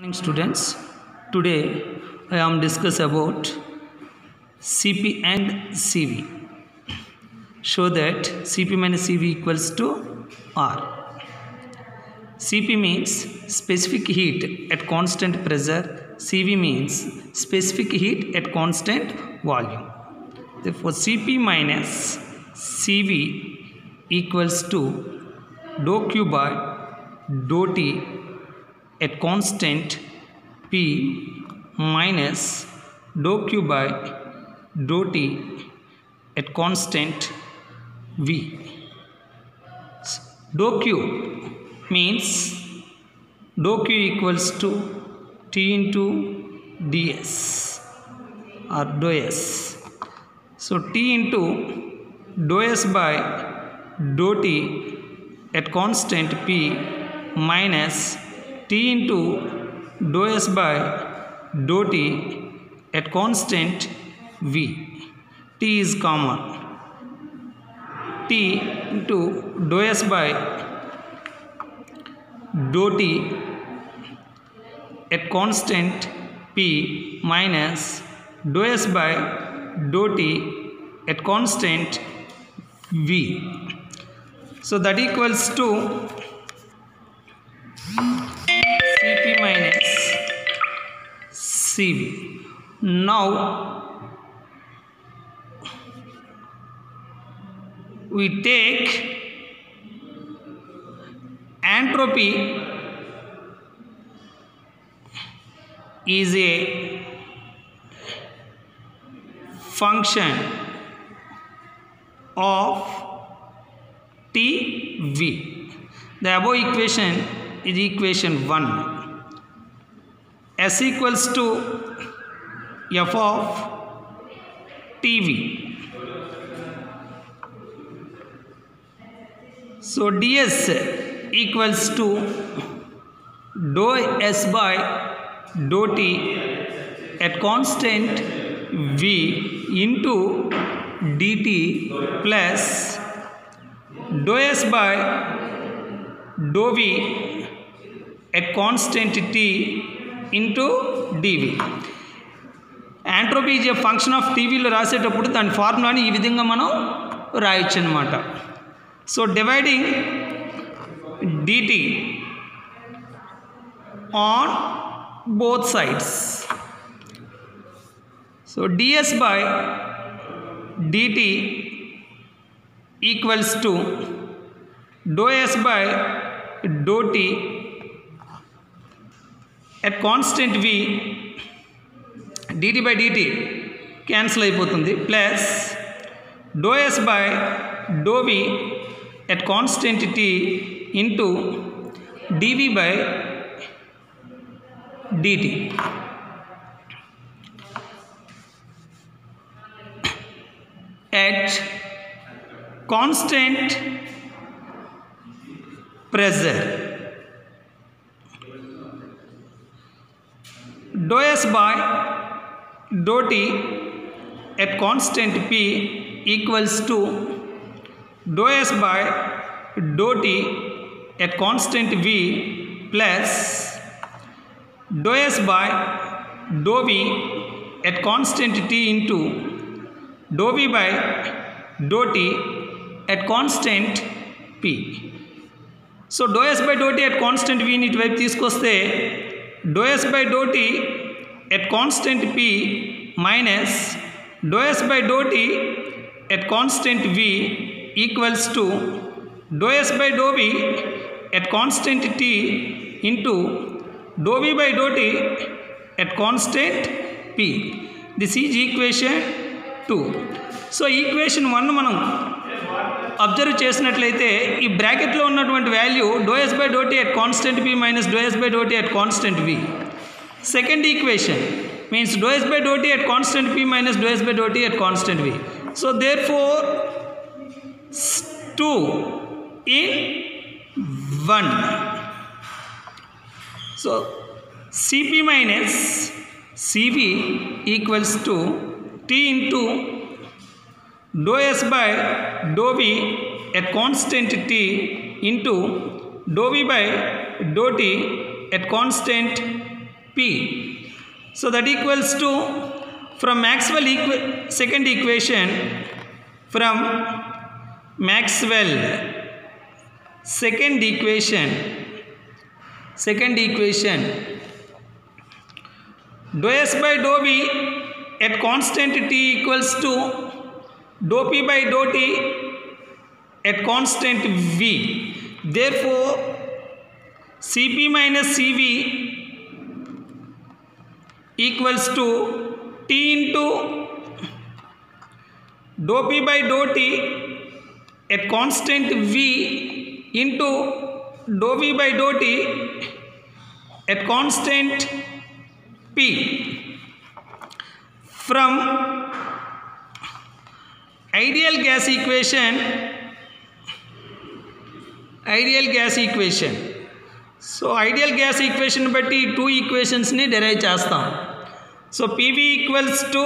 Morning students, today I am discuss about Cp and Cv. Show that Cp minus Cv equals to R. Cp means specific heat at constant pressure. Cv means specific heat at constant volume. Therefore, Cp minus Cv equals to dou Q by dou T at constant P minus dou Q by dou T at constant V. Dou Q means dou Q equals to T into ds or dou S. So T into dou S by dou T at constant P minus T into dou S by dou T at constant V. T is common. T into dou S by dou T at constant P minus dou S by dou T at constant V. So that equals to Cp minus Cv. Now we take entropy is a function of Tv. The above equation is equation 1. S equals to f of Tv. So ds equals to dou S by dou T at constant V into dt plus dou S by dou V at constant T into dV. Entropy is a function of TV లో రాసేటప్పుడు దాని ఫార్ములాని ఈ విధంగా మనం రాయొచ్చు అన్నమాట. So dividing dt on both sides. So ds by dt equals to dou S by dou T at constant V dt by dt cancel అయిపోతుంది plus dou S by dou V at constant T into dV by dt. At constant pressure, dou S by dou T at constant P equals to dou S by dou T at constant V plus dou S by dou V at constant T into dou V by dou T at constant P. So dou S by dou T at constant V ని ఇటువైపు తీసుకొస్తే dou S by dou T at constant P minus dou S by dou T at constant V equals to dou S by dou V at constant T into dou V by dou T at constant P. This is equation 2. So equation 1 మనం observe చేసినట్లయితే ఈ బ్రాకెట్లో ఉన్నటువంటి value dou S by dou T at constant P minus dou S by dou T at constant V. Second equation means dou S by dou T at constant P minus dou S by dou T at constant V. So therefore 2 in 1. So Cp minus Cv equals to T into dou S by dou V at constant T into dou V by dou T at constant P. So that equals to, from Maxwell second equation, from Maxwell second equation, dou S by dou V at constant T equals to dou P by dou T at constant V. Therefore, Cp minus Cv equals to T into dou P by dou T at constant V into dou V by dou T at constant P. From ideal gas equation, so ideal gas equation batti two equations ni derive chestam. So PV equals to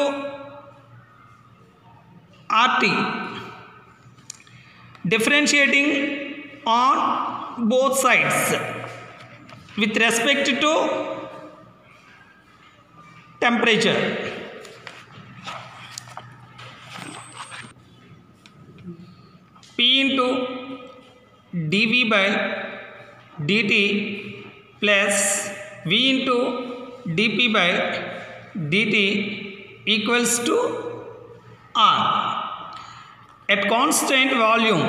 RT, differentiating on both sides with respect to temperature. P into dV by dt plus V into dP by dt equals to R. At constant volume,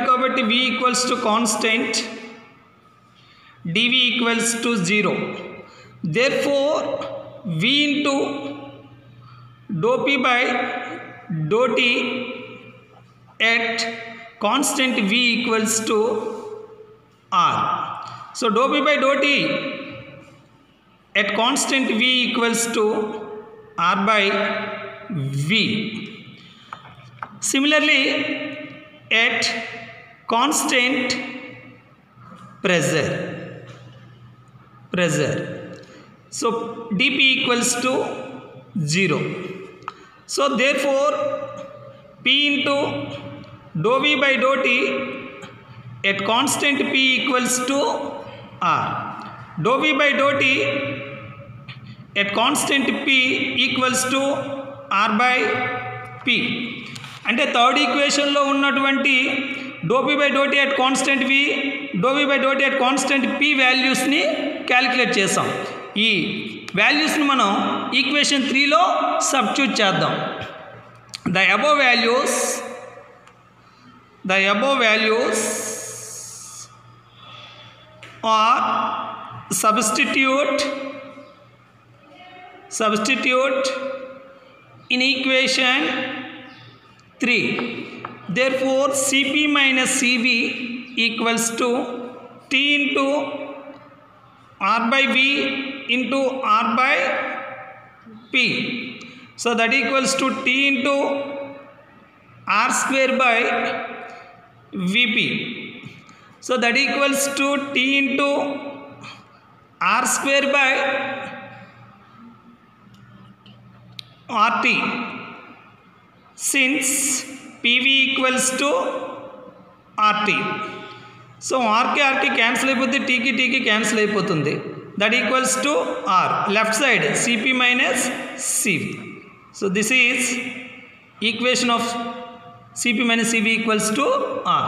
కాబట్టి V equals to constant, dV equals to 0. Therefore, V into dou P by dou T at constant V equals to R. So dou P by dou T at constant V equals to R by V. Similarly, at constant pressure, so dP equals to 0. So therefore, P into dou V by dou T at constant P equals to R. Dou V by dou T at constant P equals to R by P. అంటే third ఈక్వేషన్లో ఉన్నటువంటి dou P by dou T at constant V, dou V by dou T at constant P వాల్యూస్ని calculate చేసాం. ఈ వాల్యూస్ని మనం equation 3లో substitute చేద్దాం. The above values are substitute in equation 3. Therefore, Cp minus Cv equals to T into R by V into R by P. So that equals to T into R square by Vp. So that equals to T into R square by RT. Since PV equals to RT. So R ki cancel అయిపోతుంది, T ki cancel అయిపోతుంది. That equals to R. Left side Cp minus Cv. So this is equation of Cp minus Cv equals to R.